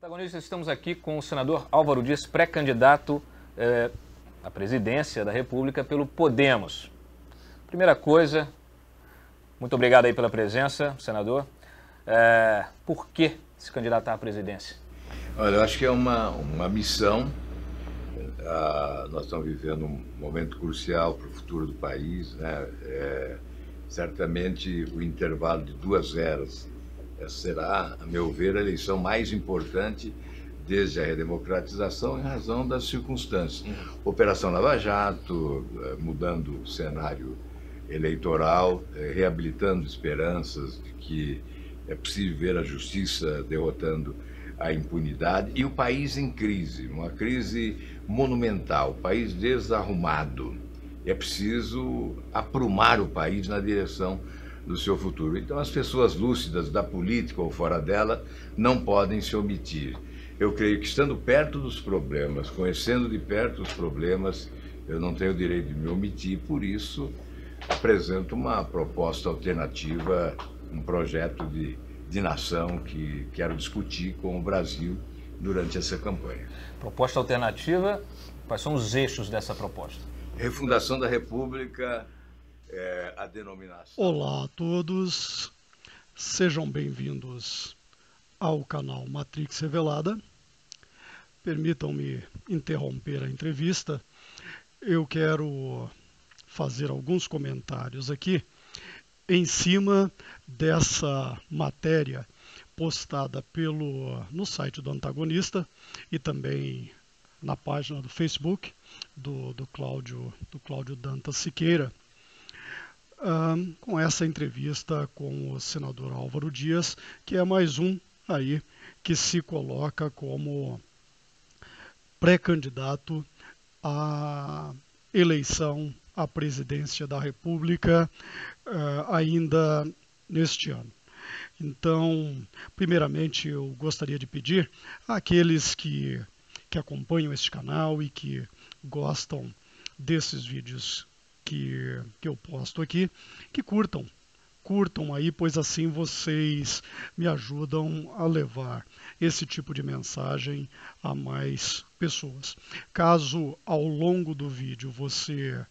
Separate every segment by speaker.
Speaker 1: Protagonistas, estamos aqui com o senador Álvaro Dias, pré-candidato à presidência da República pelo Podemos. Primeira coisa, muito obrigado aí pela presença, senador. Por que se candidatar à presidência?
Speaker 2: Olha, eu acho que é uma missão. Nós estamos vivendo um momento crucial para o futuro do país, né? Certamente o intervalo de 2 eras será, a meu ver, a eleição mais importante desde a redemocratização em razão das circunstâncias. Operação Lava Jato, mudando o cenário eleitoral, reabilitando esperanças de que é possível ver a justiça derrotando a impunidade e o país em crise, uma crise monumental, o país desarrumado. É preciso aprumar o país na direção do seu futuro. Então, as pessoas lúcidas da política ou fora dela não podem se omitir. Eu creio que, estando perto dos problemas, conhecendo de perto os problemas, eu não tenho o direito de me omitir, por isso apresento uma proposta alternativa, um projeto de nação que quero discutir com o Brasil durante essa campanha.
Speaker 1: Proposta alternativa, quais são os eixos dessa proposta?
Speaker 2: Refundação da República, a denominação...
Speaker 3: Olá a todos, sejam bem-vindos ao canal Matrix Revelada. Permitam-me interromper a entrevista. Eu quero fazer alguns comentários aqui em cima dessa matéria postada no site do Antagonista e também na página do Facebook do Cláudio Dantas Siqueira, com essa entrevista com o senador Álvaro Dias, que é mais um aí que se coloca como pré-candidato à eleição à presidência da República ainda neste ano. Então, primeiramente, eu gostaria de pedir àqueles que acompanham este canal e que gostam desses vídeos que eu posto aqui, que curtam aí, pois assim vocês me ajudam a levar esse tipo de mensagem a mais pessoas. Caso ao longo do vídeo você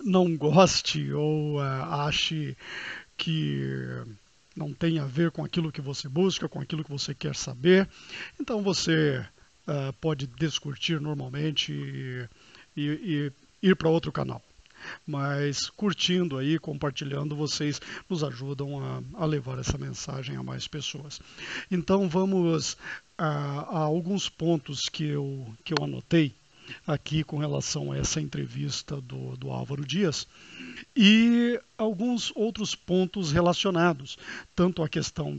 Speaker 3: não goste ou ache que não tem a ver com aquilo que você busca, com aquilo que você quer saber, então você pode descurtir normalmente e ir para outro canal. Mas curtindo aí, compartilhando, vocês nos ajudam a levar essa mensagem a mais pessoas. Então vamos a alguns pontos que eu anotei aqui com relação a essa entrevista do Álvaro Dias e alguns outros pontos relacionados, tanto à questão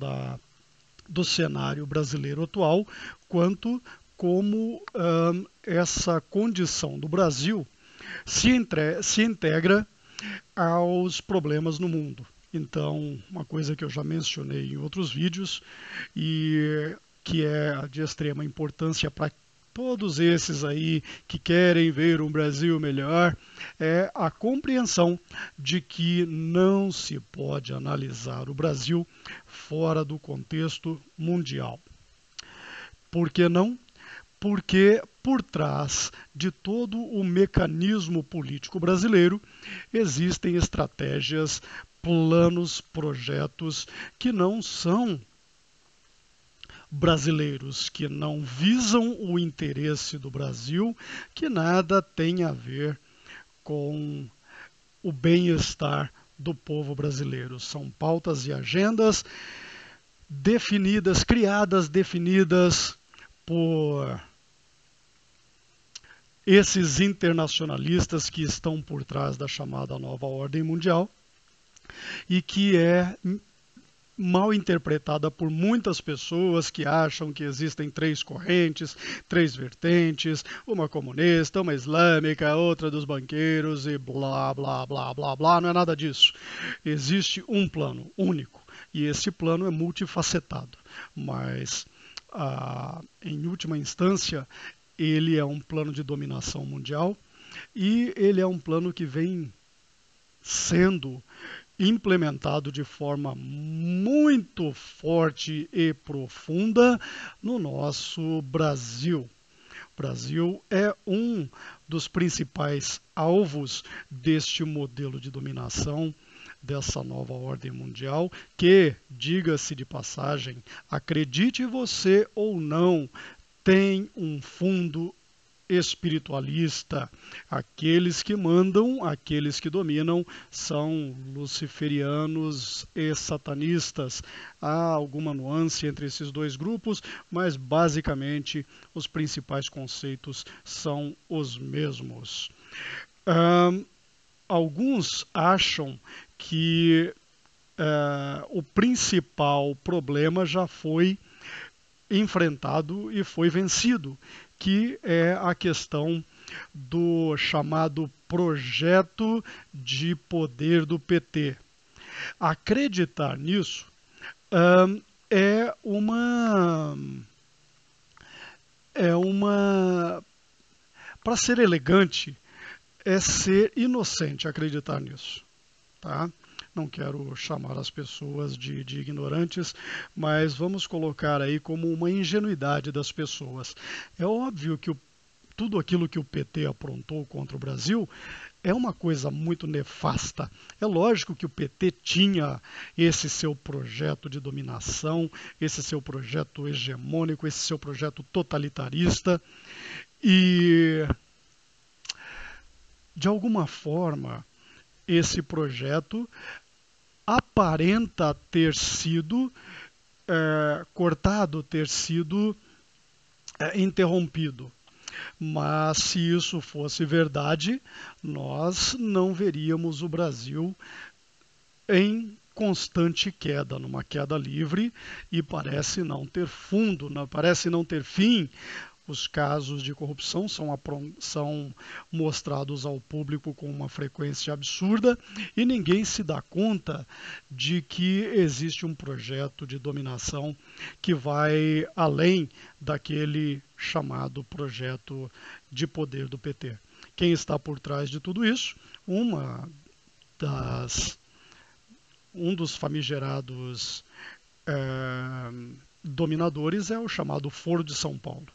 Speaker 3: do cenário brasileiro atual, quanto como essa condição do Brasil se integra aos problemas no mundo. Então, uma coisa que eu já mencionei em outros vídeos e que é de extrema importância para todos esses aí que querem ver um Brasil melhor, é a compreensão de que não se pode analisar o Brasil fora do contexto mundial. Por que não? Porque por trás de todo o mecanismo político brasileiro existem estratégias, planos, projetos que não são brasileiros, que não visam o interesse do Brasil, que nada tem a ver com o bem-estar do povo brasileiro. São pautas e agendas definidas por esses internacionalistas que estão por trás da chamada nova ordem mundial e que é mal interpretada por muitas pessoas que acham que existem 3 correntes, 3 vertentes, uma comunista, uma islâmica, outra dos banqueiros e blá, blá, blá, blá, blá. Não é nada disso. Existe um plano único e esse plano é multifacetado, mas em última instância ele é um plano de dominação mundial e ele é um plano que vem sendo implementado de forma muito forte e profunda no nosso Brasil. O Brasil é um dos principais alvos deste modelo de dominação, dessa nova ordem mundial, que, diga-se de passagem, acredite você ou não, tem um fundo espiritualista. Aqueles que mandam, aqueles que dominam, são luciferianos e satanistas. Há alguma nuance entre esses dois grupos, mas basicamente os principais conceitos são os mesmos. Alguns acham que o principal problema já foi enfrentado e foi vencido, que é a questão do chamado projeto de poder do PT. Acreditar nisso é uma... Para ser elegante, é ser inocente acreditar nisso, tá? Não quero chamar as pessoas de ignorantes, mas vamos colocar aí como uma ingenuidade das pessoas. É óbvio que tudo aquilo que o PT aprontou contra o Brasil é uma coisa muito nefasta. É lógico que o PT tinha esse seu projeto de dominação, esse seu projeto hegemônico, esse seu projeto totalitarista e, de alguma forma, esse projeto aparenta ter sido cortado, ter sido interrompido. Mas se isso fosse verdade, nós não veríamos o Brasil em constante queda, numa queda livre, e parece não ter fundo, parece não ter fim. Os casos de corrupção são mostrados ao público com uma frequência absurda e ninguém se dá conta de que existe um projeto de dominação que vai além daquele chamado projeto de poder do PT. Quem está por trás de tudo isso? Um dos famigerados dominadores é o chamado Foro de São Paulo.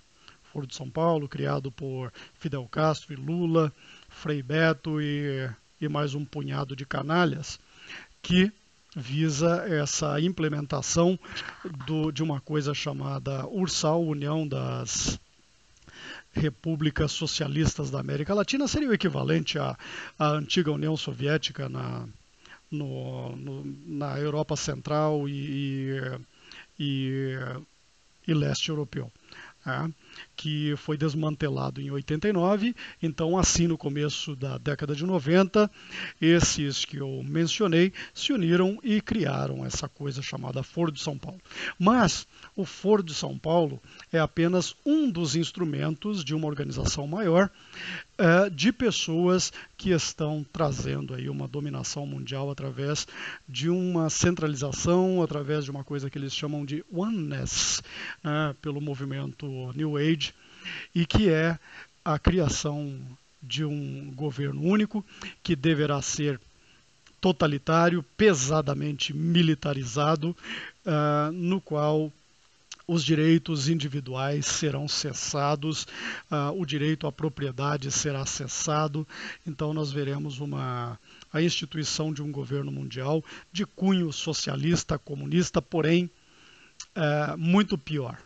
Speaker 3: Foro de São Paulo, criado por Fidel Castro e Lula, Frei Beto e mais um punhado de canalhas, que visa essa implementação de uma coisa chamada URSAL, União das Repúblicas Socialistas da América Latina. Seria o equivalente à antiga União Soviética na Europa Central e leste europeu. Que foi desmantelado em 89, então assim no começo da década de 90, esses que eu mencionei se uniram e criaram essa coisa chamada Foro de São Paulo. Mas o Foro de São Paulo é apenas um dos instrumentos de uma organização maior de pessoas que estão trazendo aí uma dominação mundial através de uma centralização, através de uma coisa que eles chamam de oneness, pelo movimento New Age, e que é a criação de um governo único que deverá ser totalitário, pesadamente militarizado, no qual os direitos individuais serão cessados, o direito à propriedade será cessado. Então nós veremos a instituição de um governo mundial de cunho socialista, comunista, porém muito pior.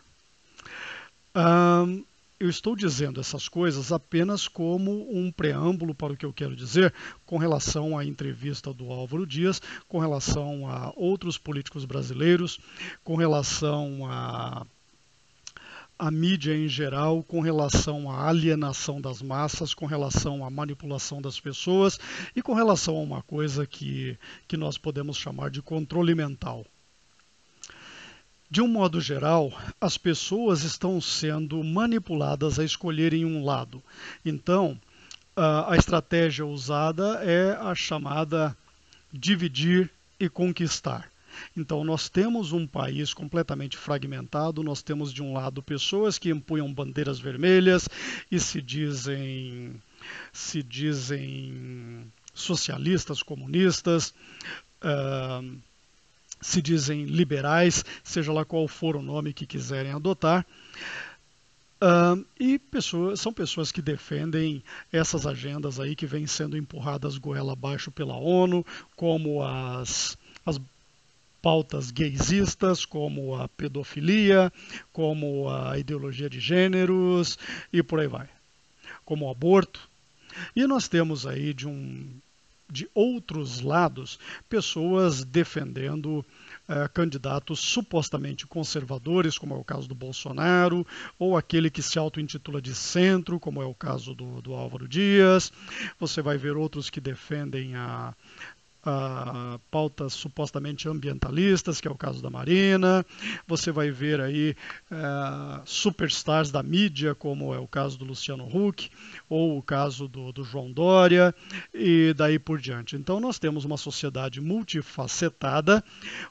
Speaker 3: Eu estou dizendo essas coisas apenas como um preâmbulo para o que eu quero dizer com relação à entrevista do Álvaro Dias, com relação a outros políticos brasileiros, com relação à mídia em geral, com relação à alienação das massas, com relação à manipulação das pessoas e com relação a uma coisa que nós podemos chamar de controle mental. De um modo geral, as pessoas estão sendo manipuladas a escolherem um lado. Então, a estratégia usada é a chamada dividir e conquistar. Então, nós temos um país completamente fragmentado, nós temos de um lado pessoas que empunham bandeiras vermelhas e se dizem socialistas, comunistas, se dizem liberais, seja lá qual for o nome que quiserem adotar. E são pessoas que defendem essas agendas aí que vêm sendo empurradas goela abaixo pela ONU, como as pautas gaysistas, como a pedofilia, como a ideologia de gêneros e por aí vai, como o aborto. E nós temos aí de outros lados pessoas defendendo candidatos supostamente conservadores, como é o caso do Bolsonaro, ou aquele que se auto-intitula de centro, como é o caso do Álvaro Dias. Você vai ver outros que defendem a pautas supostamente ambientalistas, que é o caso da Marina. Você vai ver aí superstars da mídia, como é o caso do Luciano Huck, ou o caso do João Dória, e daí por diante. Então nós temos uma sociedade multifacetada,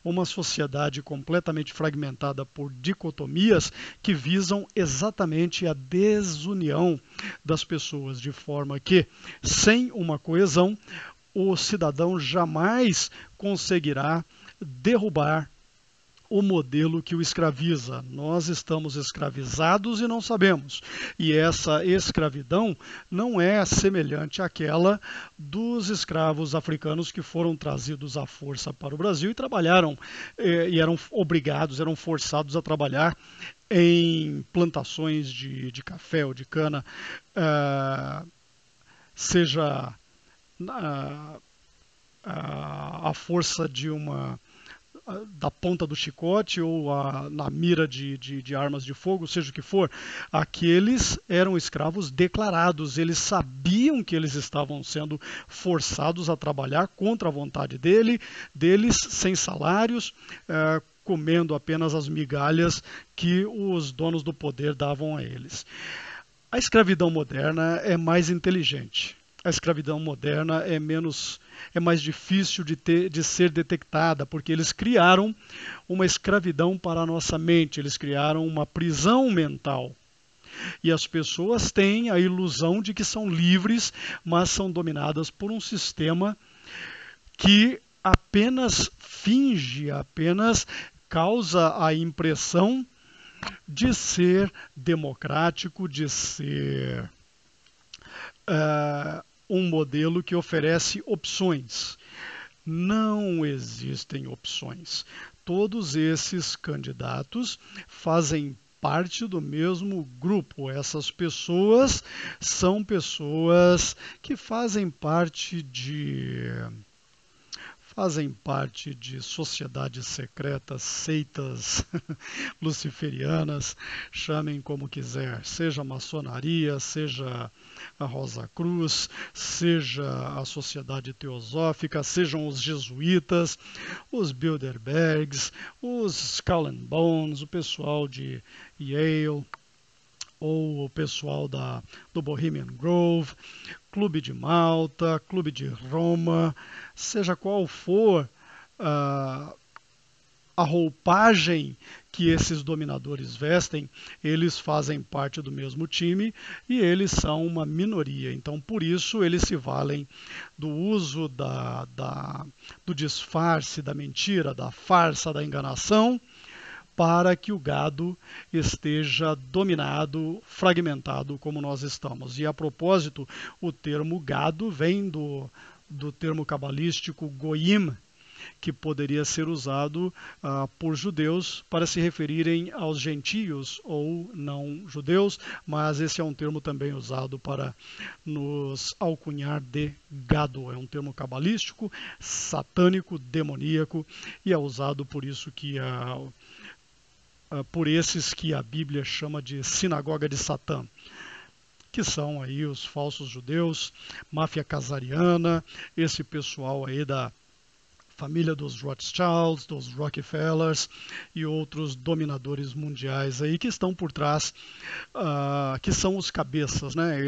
Speaker 3: uma sociedade completamente fragmentada por dicotomias que visam exatamente a desunião das pessoas, de forma que, sem uma coesão, o cidadão jamais conseguirá derrubar o modelo que o escraviza. Nós estamos escravizados e não sabemos. E essa escravidão não é semelhante àquela dos escravos africanos que foram trazidos à força para o Brasil e trabalharam, e eram obrigados, eram forçados a trabalhar em plantações de café ou de cana, seja a força da ponta do chicote ou na mira de armas de fogo, seja o que for. Aqueles eram escravos declarados, eles sabiam que eles estavam sendo forçados a trabalhar contra a vontade deles, sem salários, comendo apenas as migalhas que os donos do poder davam a eles. A escravidão moderna é mais inteligente. A escravidão moderna é mais difícil de ser detectada, porque eles criaram uma escravidão para a nossa mente, eles criaram uma prisão mental. E as pessoas têm a ilusão de que são livres, mas são dominadas por um sistema que apenas finge, apenas causa a impressão de ser democrático, de ser um modelo que oferece opções. Não existem opções. Todos esses candidatos fazem parte do mesmo grupo. Essas pessoas são pessoas que fazem parte de sociedades secretas, seitas luciferianas, chamem como quiser, seja a maçonaria, seja a Rosa Cruz, seja a Sociedade Teosófica, sejam os jesuítas, os Bilderbergs, os Skull and Bones, o pessoal de Yale, ou o pessoal do Bohemian Grove, Clube de Malta, Clube de Roma, seja qual for a roupagem que esses dominadores vestem, eles fazem parte do mesmo time e eles são uma minoria. Então, por isso, eles se valem do uso do disfarce, da mentira, da farsa, da enganação, para que o gado esteja dominado, fragmentado como nós estamos. E a propósito, o termo gado vem do termo cabalístico goim, que poderia ser usado por judeus para se referirem aos gentios ou não judeus, mas esse é um termo também usado para nos alcunhar de gado. É um termo cabalístico, satânico, demoníaco, e é usado por isso que por esses que a Bíblia chama de sinagoga de Satã, que são aí os falsos judeus, máfia casariana, esse pessoal aí da família dos Rothschilds, dos Rockefellers e outros dominadores mundiais aí que estão por trás, que são os cabeças, né?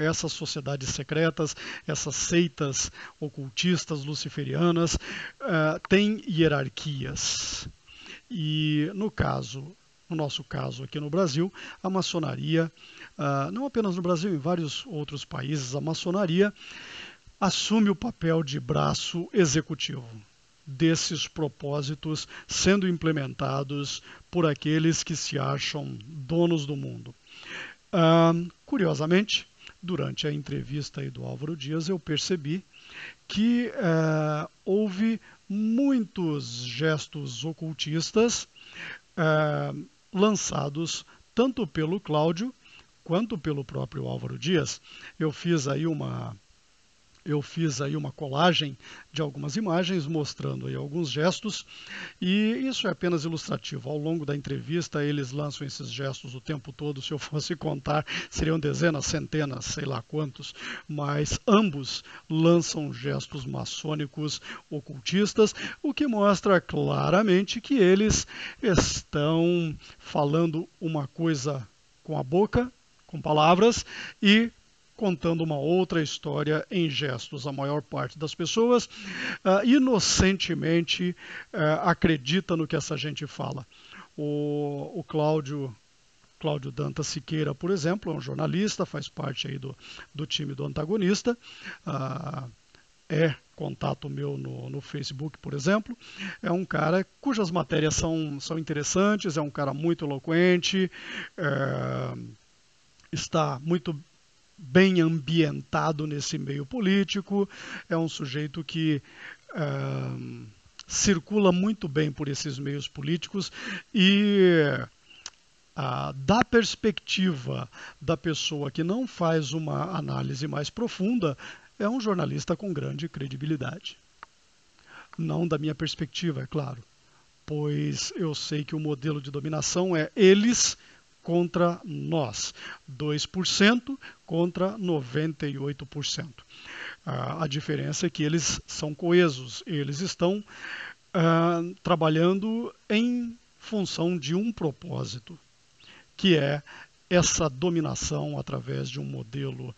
Speaker 3: Essas sociedades secretas, essas seitas ocultistas luciferianas têm hierarquias. E no nosso caso aqui no Brasil, a maçonaria, não apenas no Brasil, em vários outros países, a maçonaria assume o papel de braço executivo. desses propósitos sendo implementados por aqueles que se acham donos do mundo. Curiosamente, durante a entrevista aí do Álvaro Dias, eu percebi que houve muitos gestos ocultistas lançados tanto pelo Cláudio quanto pelo próprio Álvaro Dias. Eu fiz aí uma colagem de algumas imagens mostrando aí alguns gestos, e isso é apenas ilustrativo. Ao longo da entrevista eles lançam esses gestos o tempo todo. Se eu fosse contar, seriam dezenas, centenas, sei lá quantos, mas ambos lançam gestos maçônicos ocultistas, o que mostra claramente que eles estão falando uma coisa com a boca, com palavras, e contando uma outra história em gestos. A maior parte das pessoas inocentemente acredita no que essa gente fala. O Cláudio Dantas Siqueira, por exemplo, é um jornalista, faz parte aí do time do Antagonista, é contato meu no Facebook, por exemplo. É um cara cujas matérias são interessantes, é um cara muito eloquente, está muito bem ambientado nesse meio político, é um sujeito que circula muito bem por esses meios políticos e da perspectiva da pessoa que não faz uma análise mais profunda, é um jornalista com grande credibilidade. Não da minha perspectiva, é claro, pois eu sei que o modelo de dominação é eles contra nós, 2% contra 98%. A diferença é que eles são coesos, eles estão trabalhando em função de um propósito, que é essa dominação através de um modelo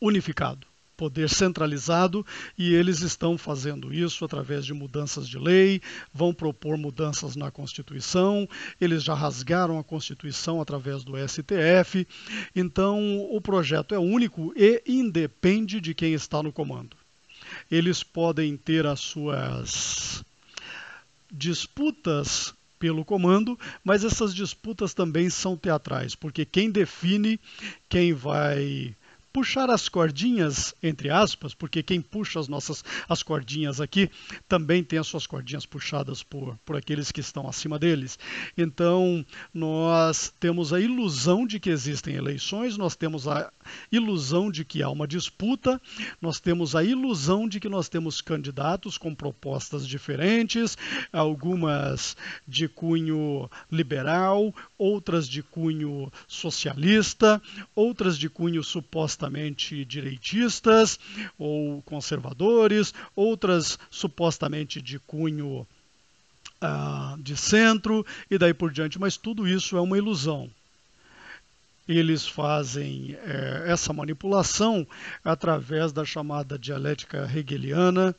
Speaker 3: unificado, poder centralizado, e eles estão fazendo isso através de mudanças de lei, vão propor mudanças na Constituição, eles já rasgaram a Constituição através do STF, então o projeto é único e independe de quem está no comando. Eles podem ter as suas disputas pelo comando, mas essas disputas também são teatrais, porque quem define quem vai puxar as cordinhas, entre aspas, porque quem puxa as cordinhas aqui também tem as suas cordinhas puxadas por aqueles que estão acima deles. Então, nós temos a ilusão de que existem eleições, nós temos a ilusão de que há uma disputa, nós temos a ilusão de que nós temos candidatos com propostas diferentes, algumas de cunho liberal, outras de cunho socialista, outras de cunho supostamente direitistas ou conservadores, outras supostamente de cunho de centro e daí por diante, mas tudo isso é uma ilusão. Eles fazem essa manipulação através da chamada dialética hegeliana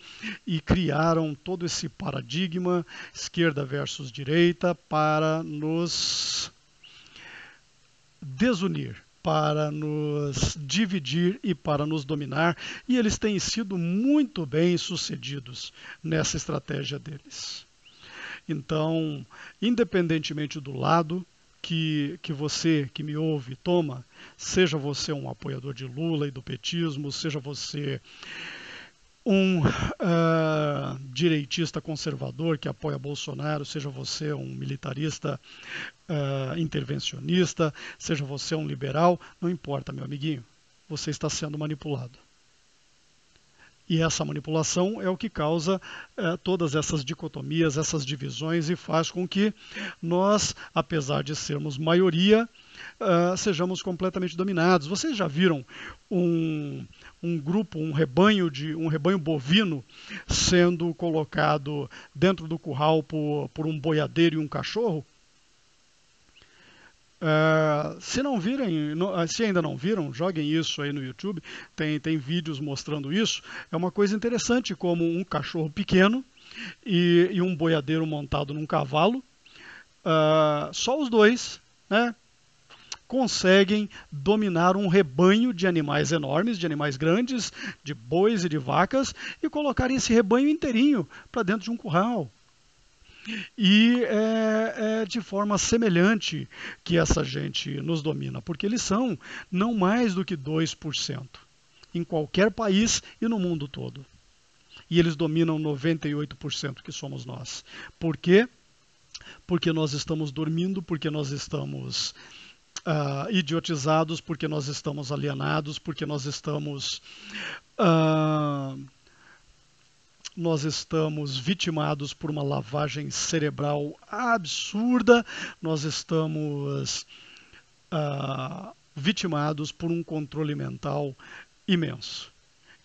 Speaker 3: e criaram todo esse paradigma esquerda versus direita para nos desunir, para nos dividir e para nos dominar, e eles têm sido muito bem sucedidos nessa estratégia deles. Então, independentemente do lado que você que me ouve toma, seja você um apoiador de Lula e do petismo, seja você um direitista conservador que apoia Bolsonaro, seja você um militarista intervencionista, seja você um liberal, não importa, meu amiguinho, você está sendo manipulado. E essa manipulação é o que causa todas essas dicotomias, essas divisões, e faz com que nós, apesar de sermos maioria, sejamos completamente dominados. Vocês já viram um grupo, um rebanho bovino sendo colocado dentro do curral por um boiadeiro e um cachorro? Se ainda não viram, joguem isso aí no YouTube, tem vídeos mostrando isso. É uma coisa interessante como um cachorro pequeno e um boiadeiro montado num cavalo, só os dois, né, conseguem dominar um rebanho de animais enormes, de animais grandes, de bois e de vacas, e colocarem esse rebanho inteirinho para dentro de um curral. E é de forma semelhante que essa gente nos domina, porque eles são não mais do que 2% em qualquer país e no mundo todo. E eles dominam 98% que somos nós. Por quê? Porque nós estamos dormindo, porque nós estamos idiotizados, porque nós estamos alienados, porque nós estamos vitimados por uma lavagem cerebral absurda, nós estamos vitimados por um controle mental imenso.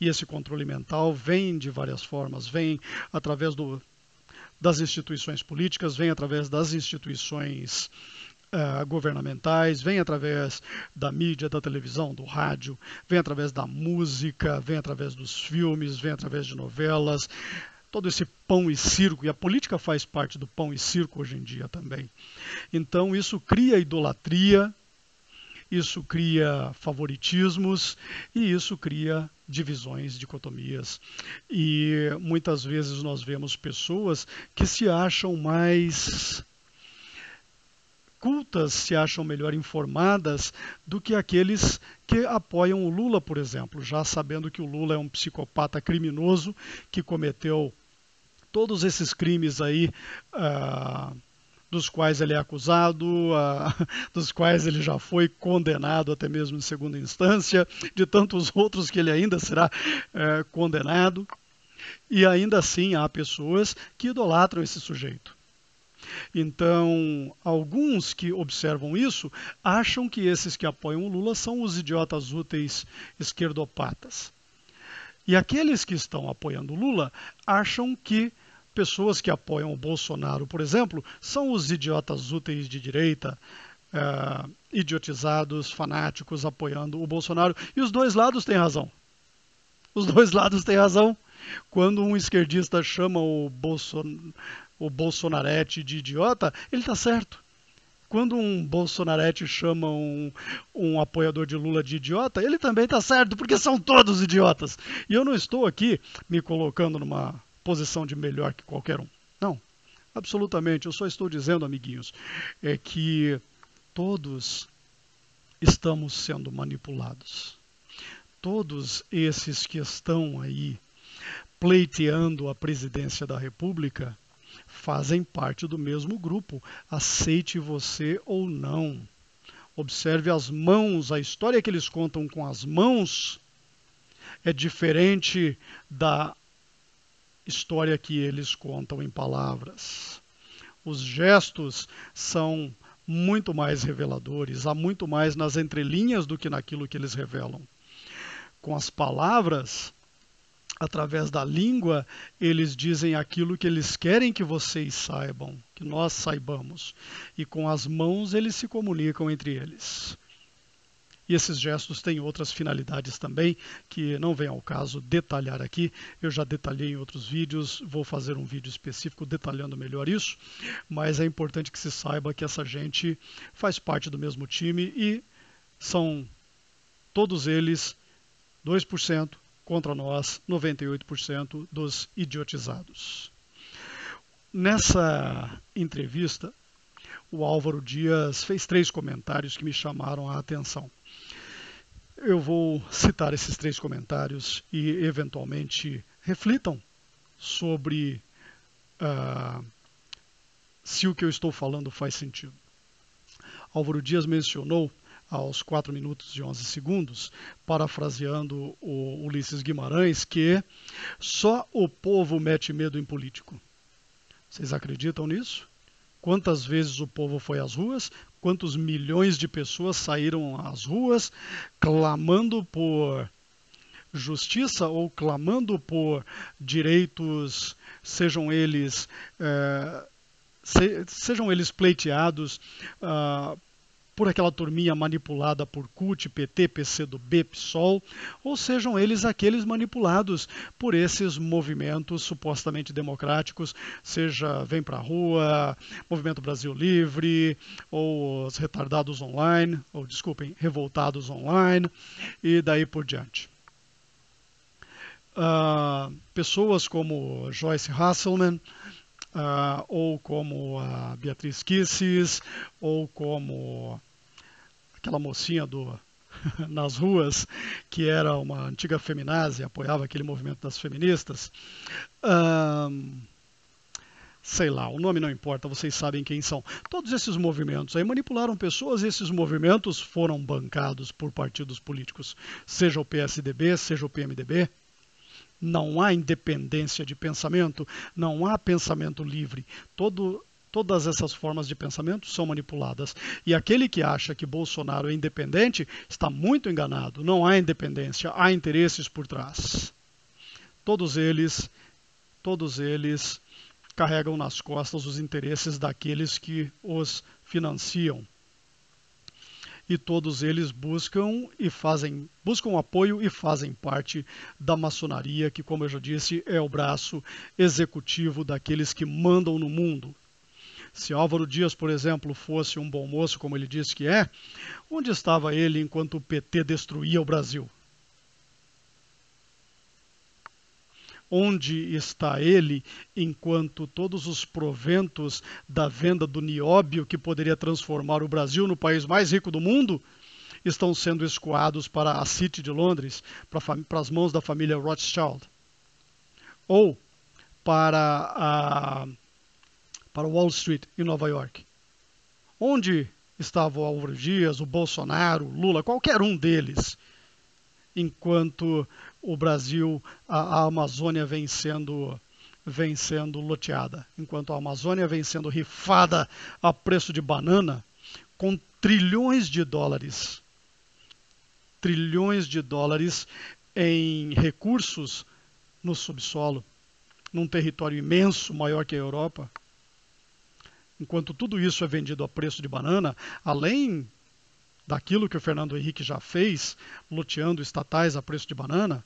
Speaker 3: E esse controle mental vem de várias formas, vem através das instituições políticas, vem através das instituições governamentais, vem através da mídia, da televisão, do rádio, vem através da música, vem através dos filmes, vem através de novelas, todo esse pão e circo, e a política faz parte do pão e circo hoje em dia também. Então isso cria idolatria, isso cria favoritismos e isso cria divisões, dicotomias. E muitas vezes nós vemos pessoas que se acham mais cultas, se acham melhor informadas do que aqueles que apoiam o Lula, por exemplo, já sabendo que o Lula é um psicopata criminoso que cometeu todos esses crimes aí, dos quais ele é acusado, dos quais ele já foi condenado até mesmo em segunda instância, de tantos outros que ele ainda será condenado. E ainda assim há pessoas que idolatram esse sujeito. Então, alguns que observam isso acham que esses que apoiam o Lula são os idiotas úteis esquerdopatas. E aqueles que estão apoiando o Lula acham que pessoas que apoiam o Bolsonaro, por exemplo, são os idiotas úteis de direita, idiotizados, fanáticos, apoiando o Bolsonaro. E os dois lados têm razão. Os dois lados têm razão. Quando um esquerdista chama o bolsonarete de idiota, ele está certo. Quando um bolsonarete chama um apoiador de Lula de idiota, ele também está certo, porque são todos idiotas. E eu não estou aqui me colocando numa posição de melhor que qualquer um. Não, absolutamente. Eu só estou dizendo, amiguinhos, que todos estamos sendo manipulados. Todos esses que estão aí pleiteando a presidência da República fazem parte do mesmo grupo, aceite você ou não. Observe as mãos, a história que eles contam com as mãos é diferente da história que eles contam em palavras. Os gestos são muito mais reveladores, há muito mais nas entrelinhas do que naquilo que eles revelam. Com as palavras, através da língua, eles dizem aquilo que eles querem que vocês saibam, que nós saibamos. E com as mãos eles se comunicam entre eles. E esses gestos têm outras finalidades também, que não vem ao caso detalhar aqui. Eu já detalhei em outros vídeos, vou fazer um vídeo específico detalhando melhor isso. Mas é importante que se saiba que essa gente faz parte do mesmo time e são todos eles 2% contra nós, 98% dos idiotizados. Nessa entrevista, o Álvaro Dias fez 3 comentários que me chamaram a atenção. Eu vou citar esses 3 comentários e, eventualmente, reflitam sobre se o que eu estou falando faz sentido. Álvaro Dias mencionou, aos 4 minutos e 11 segundos, parafraseando o Ulisses Guimarães, que só o povo mete medo em político. Vocês acreditam nisso? Quantas vezes o povo foi às ruas? Quantos milhões de pessoas saíram às ruas clamando por justiça ou clamando por direitos, sejam eles pleiteados por aquela turminha manipulada por CUT, PT, PCdoB, PSOL, ou sejam eles aqueles manipulados por esses movimentos supostamente democráticos, seja Vem Pra Rua, Movimento Brasil Livre, ou os retardados online, ou desculpem, revoltados online, e daí por diante. Pessoas como Joyce Hasselman, ou como a Beatriz Kisses, ou como aquela mocinha nas ruas, que era uma antiga feminazi, apoiava aquele movimento das feministas. Sei lá, o nome não importa, vocês sabem quem são. Todos esses movimentos aí manipularam pessoas, e esses movimentos foram bancados por partidos políticos, seja o PSDB, seja o PMDB. Não há independência de pensamento, não há pensamento livre. Todas essas formas de pensamento são manipuladas. E aquele que acha que Bolsonaro é independente está muito enganado. Não há independência, há interesses por trás. Todos eles carregam nas costas os interesses daqueles que os financiam. E todos eles buscam apoio e fazem parte da maçonaria, que, como eu já disse, é o braço executivo daqueles que mandam no mundo. Se Álvaro Dias, por exemplo, fosse um bom moço, como ele disse que é, onde estava ele enquanto o PT destruía o Brasil? Onde está ele enquanto todos os proventos da venda do nióbio, que poderia transformar o Brasil no país mais rico do mundo, estão sendo escoados para a City de Londres, para as mãos da família Rothschild? Ou para Wall Street, em Nova York? Onde estava o Álvaro Dias, o Bolsonaro, o Lula, qualquer um deles, enquanto o Brasil, a Amazônia vem sendo loteada, enquanto a Amazônia vem sendo rifada a preço de banana, com trilhões de dólares em recursos no subsolo, num território imenso, maior que a Europa. Enquanto tudo isso é vendido a preço de banana, além daquilo que o Fernando Henrique já fez, loteando estatais a preço de banana,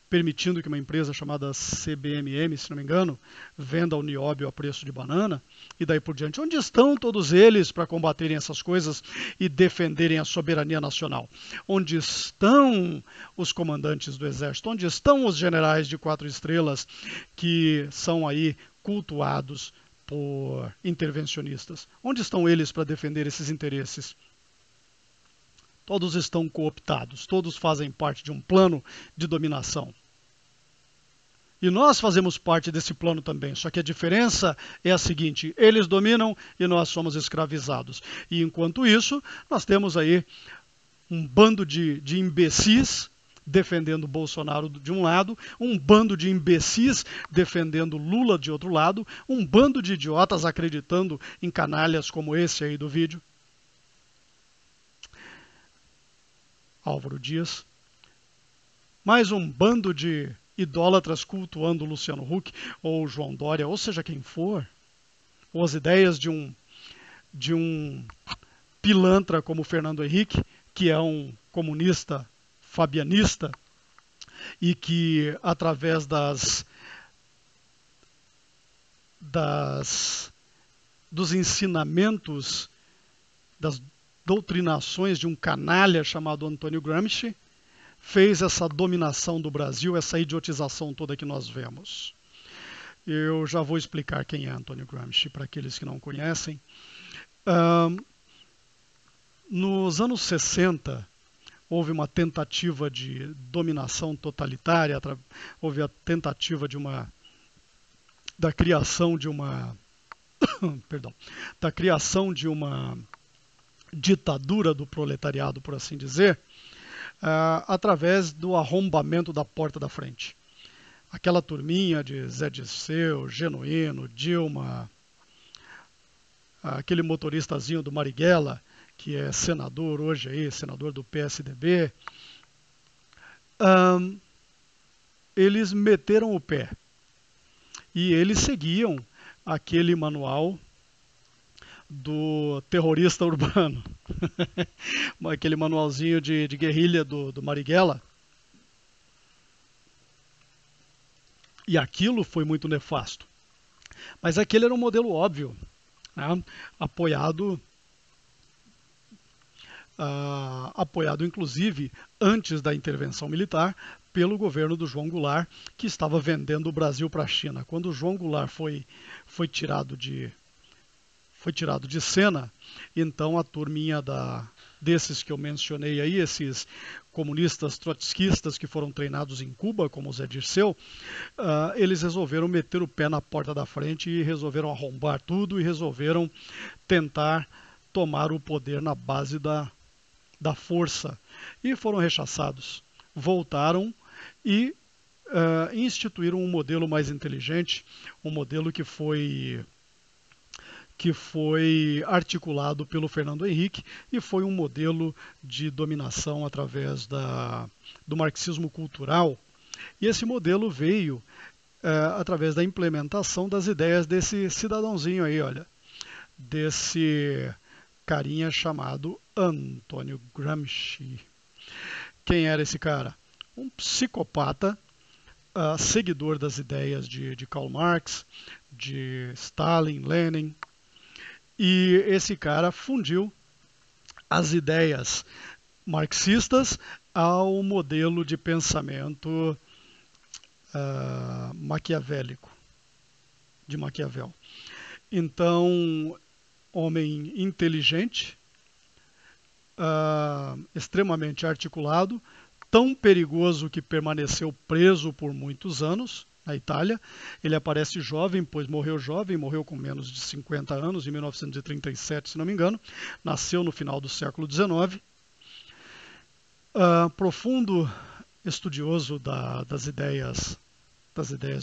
Speaker 3: permitindo que uma empresa chamada CBMM, se não me engano, venda o nióbio a preço de banana, e daí por diante. Onde estão todos eles para combaterem essas coisas e defenderem a soberania nacional? Onde estão os comandantes do Exército? Onde estão os generais de 4 estrelas que são aí cultuados por intervencionistas? Onde estão eles para defender esses interesses? Todos estão cooptados, todos fazem parte de um plano de dominação. E nós fazemos parte desse plano também, só que a diferença é a seguinte: eles dominam e nós somos escravizados. E enquanto isso, nós temos aí um bando de imbecis defendendo Bolsonaro de um lado, um bando de imbecis defendendo Lula de outro lado, um bando de idiotas acreditando em canalhas como esse aí do vídeo. Álvaro Dias. Mais um bando de idólatras cultuando Luciano Huck ou João Dória, ou seja quem for, ou as ideias de um pilantra como Fernando Henrique, que é um comunista fabianista e que, através dos ensinamentos, das doutrinações de um canalha chamado Antônio Gramsci, fez essa dominação do Brasil, essa idiotização toda que nós vemos. Eu já vou explicar quem é Antônio Gramsci para aqueles que não conhecem. Nos anos 60, houve uma tentativa de dominação totalitária, houve a tentativa da criação de uma ditadura do proletariado, por assim dizer, através do arrombamento da porta da frente. Aquela turminha de Zé Dirceu, Genuíno, Dilma, aquele motoristazinho do Marighella, que é senador hoje aí, senador do PSDB, eles meteram o pé. E eles seguiam aquele manual do terrorista urbano. Aquele manualzinho de guerrilha do Marighella. E aquilo foi muito nefasto. Mas aquele era um modelo óbvio, né? apoiado inclusive antes da intervenção militar pelo governo do João Goulart, que estava vendendo o Brasil para a China. Quando o João Goulart foi tirado de cena, então a turminha desses que eu mencionei aí, esses comunistas trotskistas que foram treinados em Cuba, como o Zé Dirceu, eles resolveram meter o pé na porta da frente e resolveram arrombar tudo e resolveram tentar tomar o poder na base da força. E foram rechaçados. Voltaram e instituíram um modelo mais inteligente, um modelo que foi articulado pelo Fernando Henrique e foi um modelo de dominação através do marxismo cultural. E esse modelo veio através da implementação das ideias desse cidadãozinho aí, olha, desse carinha chamado Antônio Gramsci. Quem era esse cara? Um psicopata, seguidor das ideias de Karl Marx, de Stalin, Lenin. E esse cara fundiu as ideias marxistas ao modelo de pensamento maquiavélico, de Maquiavel. Então, homem inteligente, extremamente articulado, tão perigoso que permaneceu preso por muitos anos na Itália. Ele aparece jovem, pois morreu jovem, morreu com menos de 50 anos, em 1937, se não me engano. Nasceu no final do século XIX. Profundo estudioso das ideias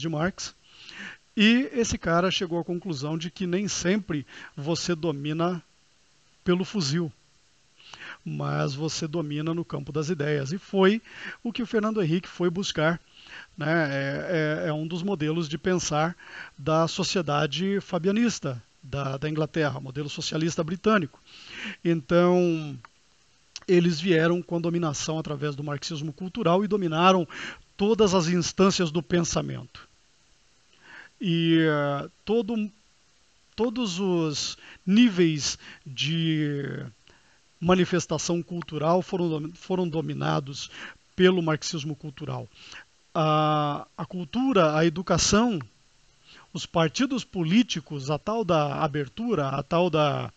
Speaker 3: de Marx. E esse cara chegou à conclusão de que nem sempre você domina pelo fuzil, mas você domina no campo das ideias. E foi o que o Fernando Henrique foi buscar, né? É um dos modelos de pensar da sociedade fabianista da Inglaterra, modelo socialista britânico. Então, eles vieram com a dominação através do marxismo cultural e dominaram todas as instâncias do pensamento. E todos os níveis de manifestação cultural foram dominados pelo marxismo cultural. A cultura, a educação, os partidos políticos, a tal da abertura, a tal da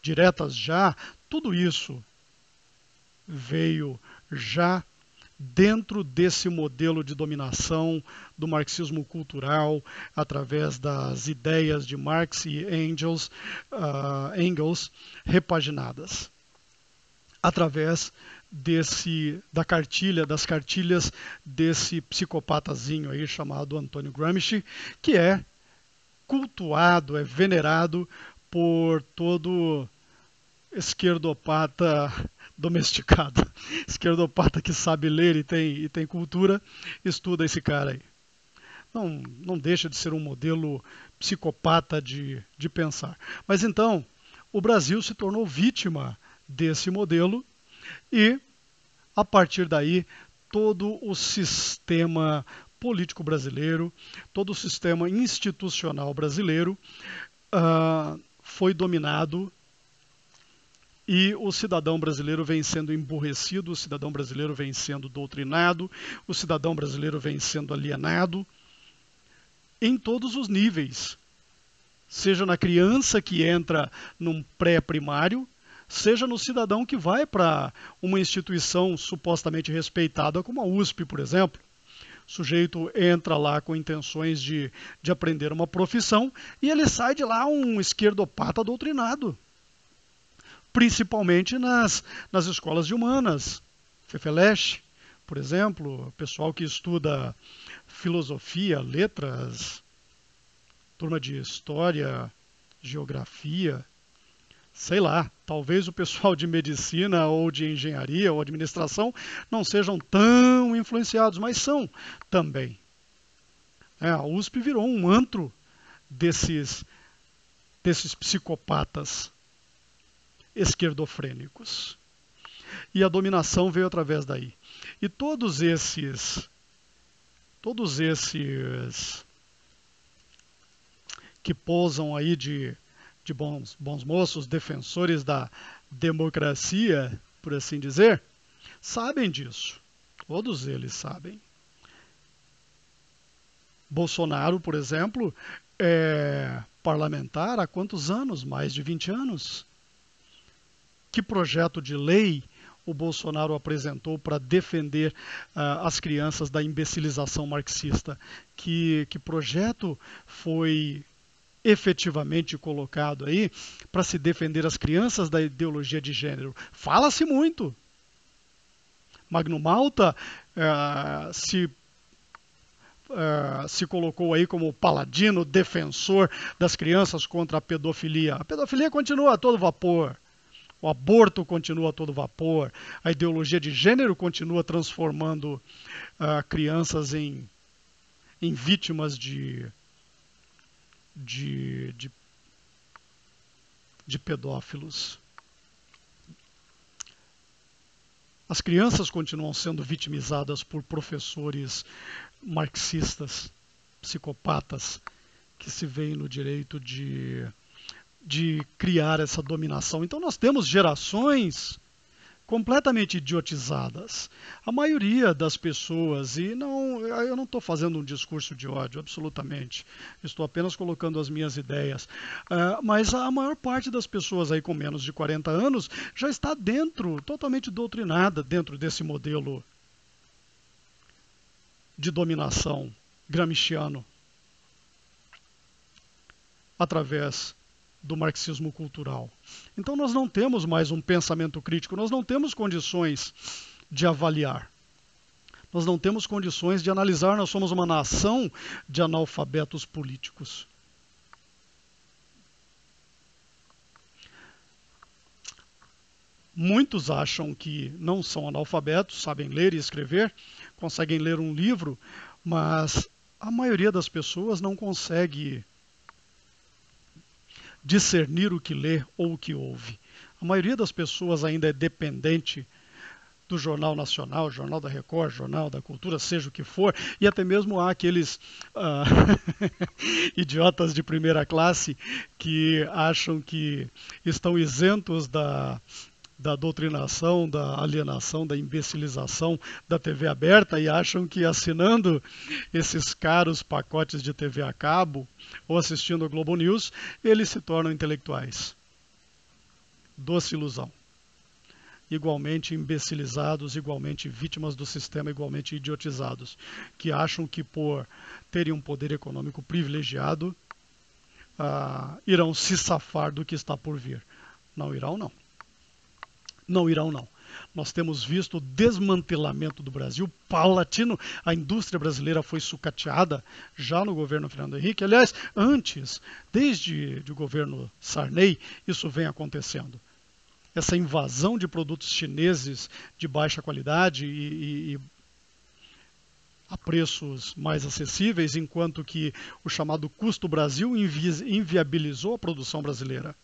Speaker 3: diretas já, tudo isso veio já dentro desse modelo de dominação do marxismo cultural, através das ideias de Marx e Engels repaginadas, através das cartilhas desse psicopatazinho aí chamado Antônio Gramsci, que é cultuado, é venerado por todo esquerdopata domesticado, esquerdopata que sabe ler e tem cultura, estuda esse cara aí. Não deixa de ser um modelo psicopata de pensar. Mas então, o Brasil se tornou vítima desse modelo e, a partir daí, todo o sistema político brasileiro, todo o sistema institucional brasileiro foi dominado. E o cidadão brasileiro vem sendo emburrecido, o cidadão brasileiro vem sendo doutrinado, o cidadão brasileiro vem sendo alienado em todos os níveis. Seja na criança que entra num pré-primário, seja no cidadão que vai para uma instituição supostamente respeitada, como a USP, por exemplo. O sujeito entra lá com intenções de aprender uma profissão e ele sai de lá um esquerdopata doutrinado. Principalmente nas escolas de humanas, FEFELESH, por exemplo, pessoal que estuda filosofia, letras, turma de história, geografia, sei lá, talvez o pessoal de medicina ou de engenharia ou administração não sejam tão influenciados, mas são também. A USP virou um antro desses desses psicopatas esquerdofrênicos. E a dominação veio através daí. E todos esses que posam aí de bons moços, defensores da democracia, por assim dizer, sabem disso. Todos eles sabem. Bolsonaro, por exemplo, é parlamentar há quantos anos? Mais de 20 anos. Que projeto de lei o Bolsonaro apresentou para defender as crianças da imbecilização marxista? Que projeto foi efetivamente colocado aí para se defender as crianças da ideologia de gênero? Fala-se muito. Magno Malta se colocou aí como paladino, defensor das crianças contra a pedofilia. A pedofilia continua a todo vapor. O aborto continua a todo vapor. A ideologia de gênero continua transformando crianças em vítimas de pedófilos. As crianças continuam sendo vitimizadas por professores marxistas, psicopatas, que se veem no direito de criar essa dominação. Então nós temos gerações completamente idiotizadas. A maioria das pessoas, e eu não estou fazendo um discurso de ódio, absolutamente. Estou apenas colocando as minhas ideias. Mas a maior parte das pessoas aí com menos de 40 anos já está totalmente doutrinada dentro desse modelo de dominação gramsciano, através do marxismo cultural. Então nós não temos mais um pensamento crítico, nós não temos condições de avaliar. Nós não temos condições de analisar, nós somos uma nação de analfabetos políticos. Muitos acham que não são analfabetos, sabem ler e escrever, conseguem ler um livro, mas a maioria das pessoas não consegue discernir o que lê ou o que ouve. A maioria das pessoas ainda é dependente do Jornal Nacional, Jornal da Record, Jornal da Cultura, seja o que for, e até mesmo há aqueles idiotas de primeira classe que acham que estão isentos da doutrinação, da alienação, da imbecilização da TV aberta e acham que assinando esses caros pacotes de TV a cabo ou assistindo a Globo News, eles se tornam intelectuais. Doce ilusão. Igualmente imbecilizados, igualmente vítimas do sistema, igualmente idiotizados, que acham que por terem um poder econômico privilegiado, irão se safar do que está por vir. Não irão, não. Não irão, não. Nós temos visto o desmantelamento do Brasil paulatino. A indústria brasileira foi sucateada já no governo Fernando Henrique. Aliás, antes, desde o governo Sarney, isso vem acontecendo. Essa invasão de produtos chineses de baixa qualidade e a preços mais acessíveis, enquanto que o chamado custo Brasil inviabilizou a produção brasileira.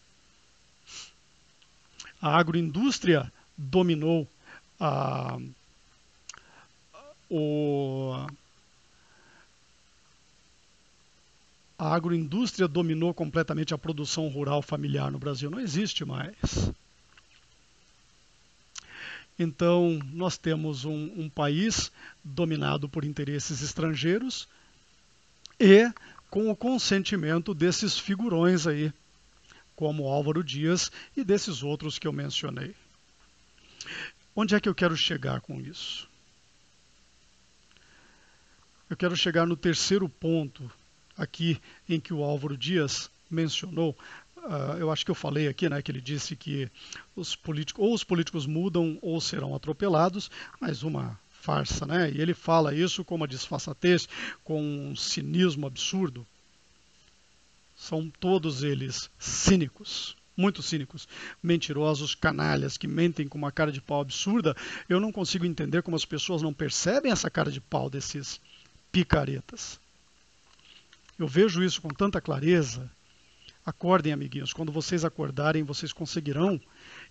Speaker 3: A agroindústria dominou a agroindústria dominou completamente a produção rural familiar no Brasil. Não existe mais. Então, nós temos um país dominado por interesses estrangeiros e com o consentimento desses figurões aí, como Álvaro Dias e desses outros que eu mencionei. Onde é que eu quero chegar com isso? Eu quero chegar no terceiro ponto aqui em que o Álvaro Dias mencionou. Eu acho que eu falei aqui, né, que ele disse que os políticos mudam ou serão atropelados, mas uma farsa, né? E ele fala isso com uma disfarçatez, com um cinismo absurdo. São todos eles cínicos, muito cínicos, mentirosos, canalhas, que mentem com uma cara de pau absurda. Eu não consigo entender como as pessoas não percebem essa cara de pau desses picaretas. Eu vejo isso com tanta clareza. Acordem, amiguinhos. Quando vocês acordarem, vocês conseguirão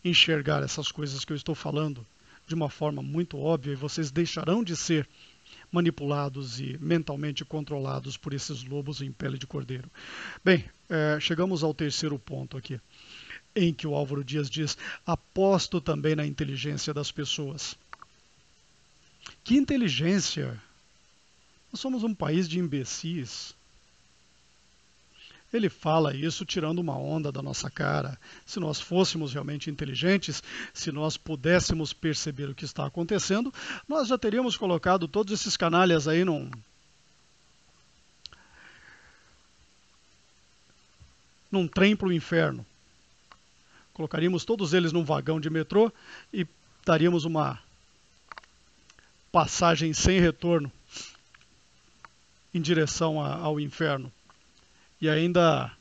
Speaker 3: enxergar essas coisas que eu estou falando de uma forma muito óbvia e vocês deixarão de ser manipulados e mentalmente controlados por esses lobos em pele de cordeiro. Bem, chegamos ao terceiro ponto aqui, em que o Álvaro Dias diz: aposto também na inteligência das pessoas. Que inteligência? Nós somos um país de imbecis. Ele fala isso tirando uma onda da nossa cara. Se nós fôssemos realmente inteligentes, se nós pudéssemos perceber o que está acontecendo, nós já teríamos colocado todos esses canalhas aí num trem para o inferno. Colocaríamos todos eles num vagão de metrô e daríamos uma passagem sem retorno em direção ao inferno. E ainda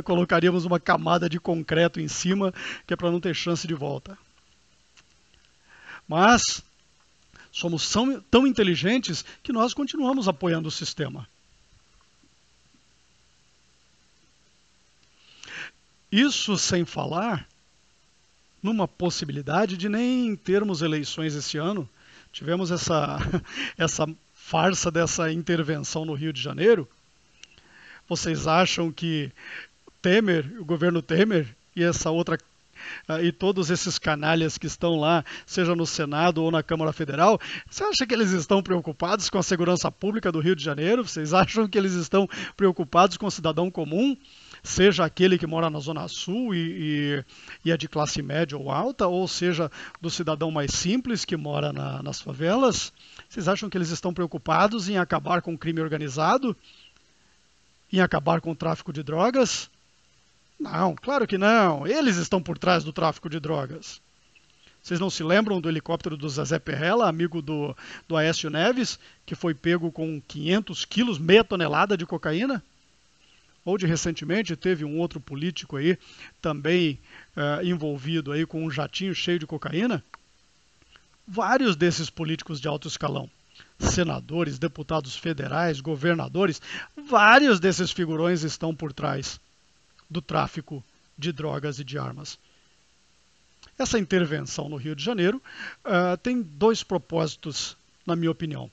Speaker 3: colocaríamos uma camada de concreto em cima, que é para não ter chance de volta. Mas somos tão inteligentes que nós continuamos apoiando o sistema. Isso sem falar numa possibilidade de nem termos eleições esse ano. Tivemos essa farsa dessa intervenção no Rio de Janeiro. Vocês acham que o governo Temer e essa outra e todos esses canalhas que estão lá, seja no Senado ou na Câmara Federal, você acha que eles estão preocupados com a segurança pública do Rio de Janeiro? Vocês acham que eles estão preocupados com o cidadão comum, seja aquele que mora na Zona Sul e é de classe média ou alta, ou seja, do cidadão mais simples que mora nas favelas? Vocês acham que eles estão preocupados em acabar com o crime organizado? Em acabar com o tráfico de drogas? Não, claro que não. Eles estão por trás do tráfico de drogas. Vocês não se lembram do helicóptero do Zezé Perrella, amigo do Aécio Neves, que foi pego com 500 quilos, meia tonelada de cocaína? Ou de recentemente teve um outro político aí também envolvido aí com um jatinho cheio de cocaína? Vários desses políticos de alto escalão, senadores, deputados federais, governadores, vários desses figurões estão por trás do tráfico de drogas e de armas. Essa intervenção no Rio de Janeiro tem dois propósitos, na minha opinião.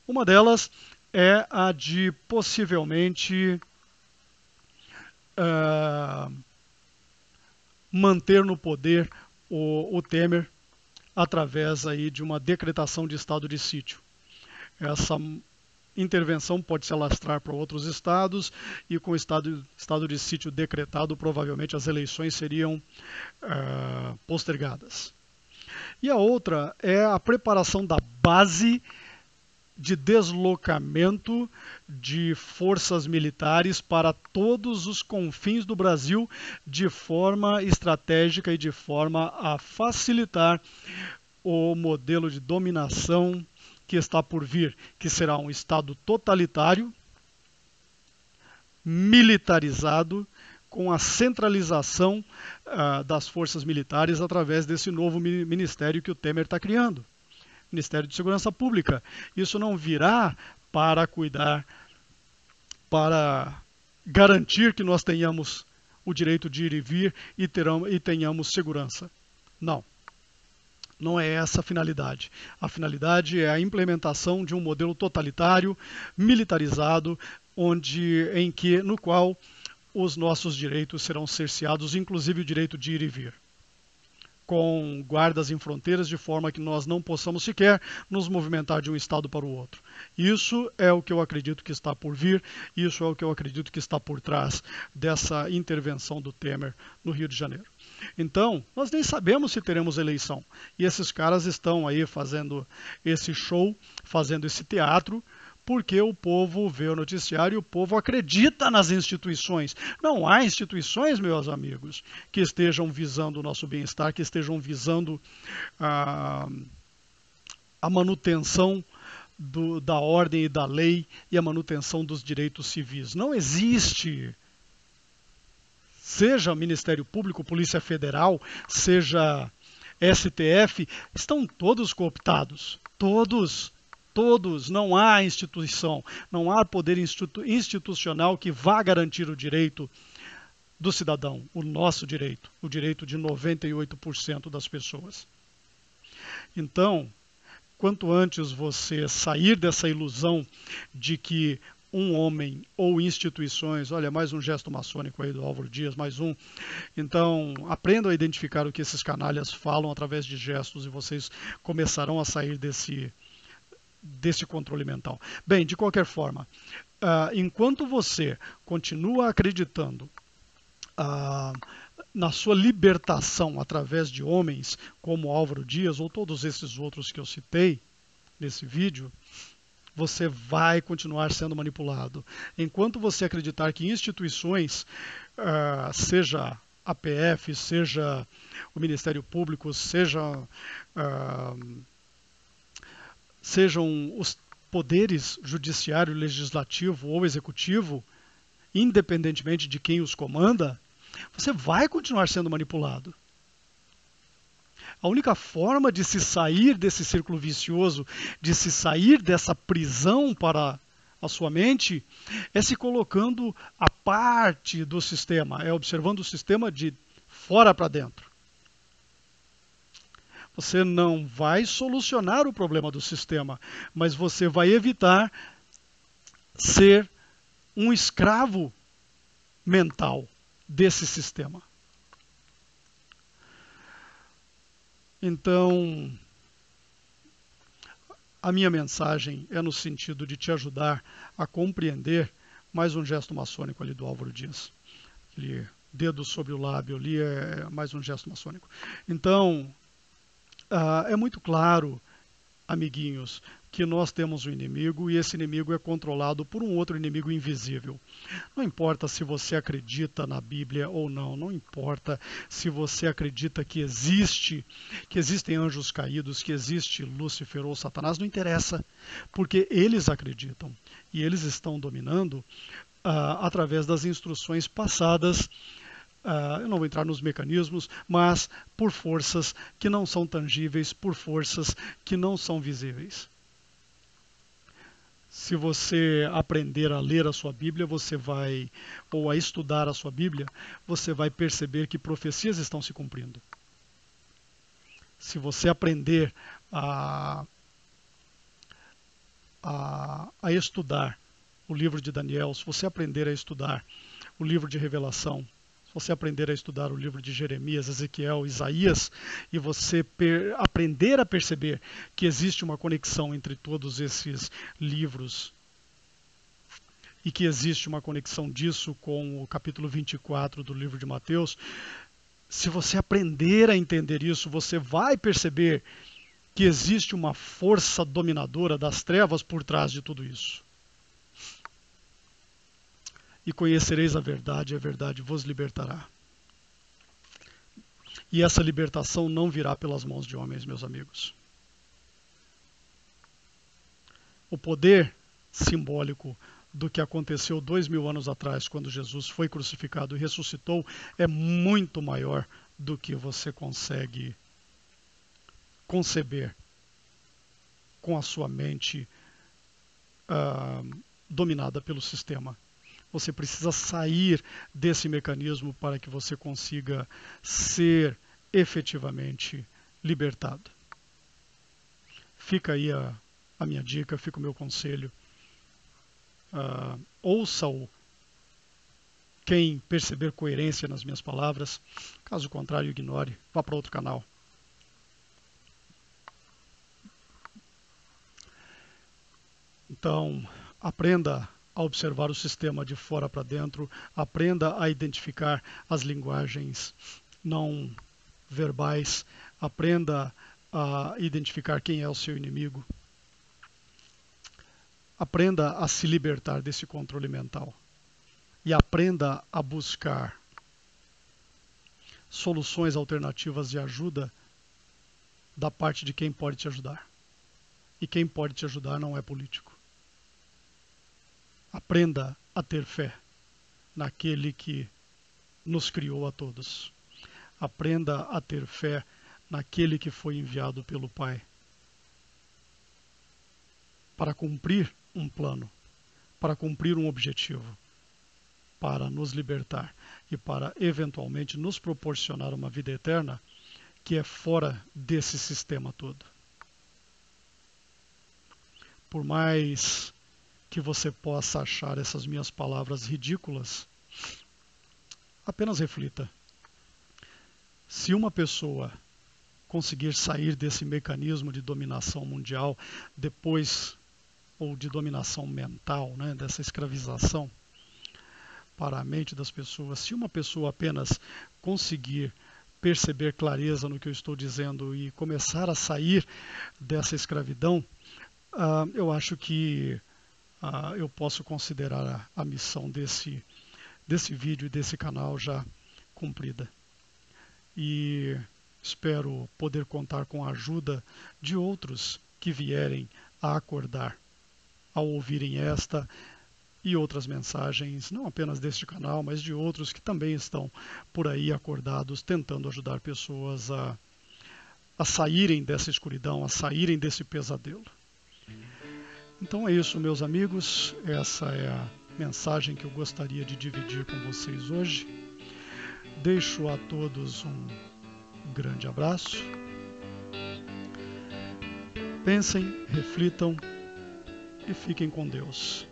Speaker 3: Uma delas é a de possivelmente manter no poder o Temer através aí de uma decretação de estado de sítio. Essa intervenção pode se alastrar para outros estados e com o estado de sítio decretado, provavelmente as eleições seriam postergadas. E a outra é a preparação da base de deslocamento de forças militares para todos os confins do Brasil de forma estratégica e de forma a facilitar o modelo de dominação que está por vir, que será um Estado totalitário, militarizado, com a centralização das forças militares através desse novo ministério que o Temer está criando. Ministério de Segurança Pública. Isso não virá para cuidar, para garantir que nós tenhamos o direito de ir e vir e tenhamos segurança. Não. Não é essa a finalidade. A finalidade é a implementação de um modelo totalitário, militarizado, no qual os nossos direitos serão cerceados, inclusive o direito de ir e vir, com guardas em fronteiras, de forma que nós não possamos sequer nos movimentar de um estado para o outro. Isso é o que eu acredito que está por vir, isso é o que eu acredito que está por trás dessa intervenção do Temer no Rio de Janeiro. Então, nós nem sabemos se teremos eleição. E esses caras estão aí fazendo esse show, fazendo esse teatro, porque o povo vê o noticiário e o povo acredita nas instituições. Não há instituições, meus amigos, que estejam visando o nosso bem-estar, que estejam visando a manutenção da ordem e da lei e a manutenção dos direitos civis. Não existe. Seja Ministério Público, Polícia Federal, seja STF, estão todos cooptados. Todos. todos, não há instituição, não há poder institucional que vá garantir o direito do cidadão, o nosso direito, o direito de 98% das pessoas. Então, quanto antes você sair dessa ilusão de que um homem ou instituições, olha, mais um gesto maçônico aí do Álvaro Dias, mais um. Então, aprendam a identificar o que esses canalhas falam através de gestos e vocês começarão a sair desse controle mental. Bem, de qualquer forma, enquanto você continua acreditando na sua libertação através de homens como Álvaro Dias ou todos esses outros que eu citei nesse vídeo, você vai continuar sendo manipulado. Enquanto você acreditar que instituições, seja a PF, seja o Ministério Público, sejam os poderes judiciário, legislativo ou executivo, independentemente de quem os comanda, você vai continuar sendo manipulado. A única forma de se sair desse círculo vicioso, de se sair dessa prisão para a sua mente, é se colocando à parte do sistema, é observando o sistema de fora para dentro. Você não vai solucionar o problema do sistema, mas você vai evitar ser um escravo mental desse sistema. Então, a minha mensagem é no sentido de te ajudar a compreender mais um gesto maçônico ali do Álvaro Dias. Aquele dedo sobre o lábio ali é mais um gesto maçônico. Então, é muito claro, amiguinhos, que nós temos um inimigo e esse inimigo é controlado por um outro inimigo invisível. Não importa se você acredita na Bíblia ou não, não importa se você acredita que existem anjos caídos, que existe Lúcifer ou Satanás, não interessa, porque eles acreditam e eles estão dominando através das instruções passadas. Eu não vou entrar nos mecanismos, mas por forças que não são tangíveis, por forças que não são visíveis. Se você aprender a ler a sua Bíblia, ou a estudar a sua Bíblia, você vai perceber que profecias estão se cumprindo. Se você aprender a estudar o livro de Daniel, se você aprender a estudar o livro de Revelação, se você aprender a estudar o livro de Jeremias, Ezequiel, Isaías, e você aprender a perceber que existe uma conexão entre todos esses livros e que existe uma conexão disso com o capítulo 24 do livro de Mateus, se você aprender a entender isso, você vai perceber que existe uma força dominadora das trevas por trás de tudo isso. E conhecereis a verdade vos libertará. E essa libertação não virá pelas mãos de homens, meus amigos. O poder simbólico do que aconteceu 2000 anos atrás, quando Jesus foi crucificado e ressuscitou, é muito maior do que você consegue conceber com a sua mente dominada pelo sistema. Você precisa sair desse mecanismo para que você consiga ser efetivamente libertado. Fica aí a minha dica, fica o meu conselho. Ouça-o quem perceber coerência nas minhas palavras. Caso contrário, ignore. Vá para outro canal. Então, aprenda a observar o sistema de fora para dentro, aprenda a identificar as linguagens não verbais, aprenda a identificar quem é o seu inimigo, aprenda a se libertar desse controle mental e aprenda a buscar soluções alternativas de ajuda da parte de quem pode te ajudar. E quem pode te ajudar não é político. Aprenda a ter fé naquele que nos criou a todos. Aprenda a ter fé naquele que foi enviado pelo Pai. para cumprir um plano, para cumprir um objetivo, para nos libertar e para eventualmente nos proporcionar uma vida eterna que é fora desse sistema todo. Por mais que você possa achar essas minhas palavras ridículas, apenas reflita. Se uma pessoa conseguir sair desse mecanismo de dominação mundial depois, ou de dominação mental, né, dessa escravização para a mente das pessoas, se uma pessoa apenas conseguir perceber clareza no que eu estou dizendo e começar a sair dessa escravidão, eu acho que eu posso considerar a missão desse vídeo e desse canal já cumprida. E espero poder contar com a ajuda de outros que vierem a acordar ao ouvirem esta e outras mensagens, não apenas deste canal, mas de outros que também estão por aí acordados, tentando ajudar pessoas a saírem dessa escuridão, a saírem desse pesadelo. Então é isso, meus amigos, essa é a mensagem que eu gostaria de dividir com vocês hoje. Deixo a todos um grande abraço. Pensem, reflitam e fiquem com Deus.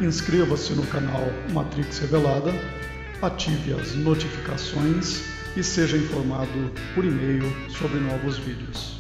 Speaker 3: Inscreva-se no canal Matrix Revelada, ative as notificações e seja informado por e-mail sobre novos vídeos.